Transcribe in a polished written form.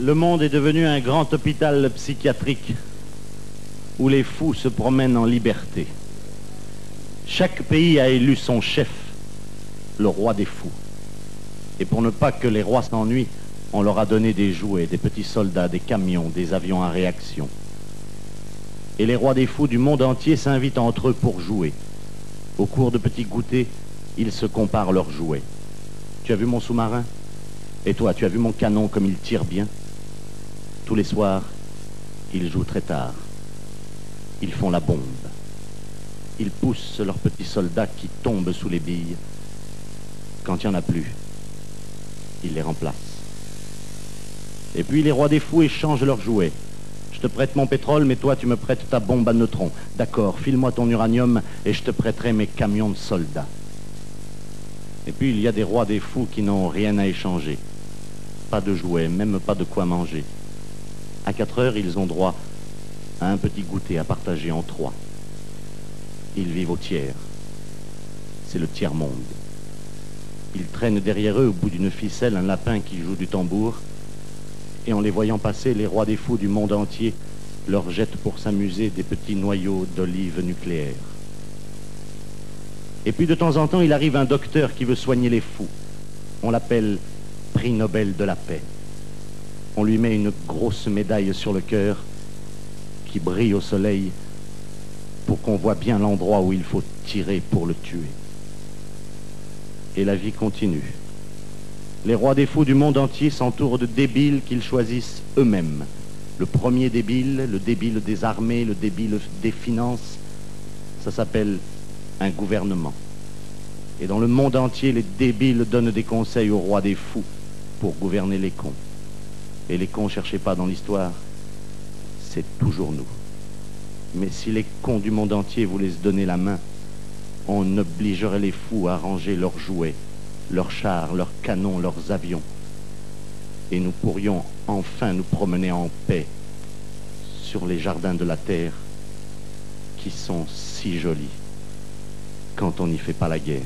Le monde est devenu un grand hôpital psychiatrique où les fous se promènent en liberté. Chaque pays a élu son chef, le roi des fous. Et pour ne pas que les rois s'ennuient, on leur a donné des jouets, des petits soldats, des camions, des avions à réaction. Et les rois des fous du monde entier s'invitent entre eux pour jouer. Au cours de petits goûters, ils se comparent leurs jouets. Tu as vu mon sous-marin? Et toi, tu as vu mon canon comme il tire bien? Tous les soirs, ils jouent très tard. Ils font la bombe. Ils poussent leurs petits soldats qui tombent sous les billes. Quand il n'y en a plus, ils les remplacent. Et puis les rois des fous échangent leurs jouets. Je te prête mon pétrole, mais toi tu me prêtes ta bombe à neutrons. D'accord, file-moi ton uranium et je te prêterai mes camions de soldats. Et puis il y a des rois des fous qui n'ont rien à échanger. Pas de jouets, même pas de quoi manger. À 4 heures, ils ont droit à un petit goûter à partager en 3. Ils vivent au tiers. C'est le tiers-monde. Ils traînent derrière eux, au bout d'une ficelle, un lapin qui joue du tambour. Et en les voyant passer, les rois des fous du monde entier leur jettent pour s'amuser des petits noyaux d'olives nucléaires. Et puis de temps en temps, il arrive un docteur qui veut soigner les fous. On l'appelle prix Nobel de la paix. On lui met une grosse médaille sur le cœur qui brille au soleil pour qu'on voit bien l'endroit où il faut tirer pour le tuer. Et la vie continue. Les rois des fous du monde entier s'entourent de débiles qu'ils choisissent eux-mêmes. Le premier débile, le débile des armées, le débile des finances, ça s'appelle un gouvernement. Et dans le monde entier, les débiles donnent des conseils aux rois des fous pour gouverner les cons. Et les cons, cherchez pas dans l'histoire, c'est toujours nous. Mais si les cons du monde entier voulaient se donner la main, on obligerait les fous à ranger leurs jouets, leurs chars, leurs canons, leurs avions. Et nous pourrions enfin nous promener en paix sur les jardins de la terre qui sont si jolis quand on n'y fait pas la guerre.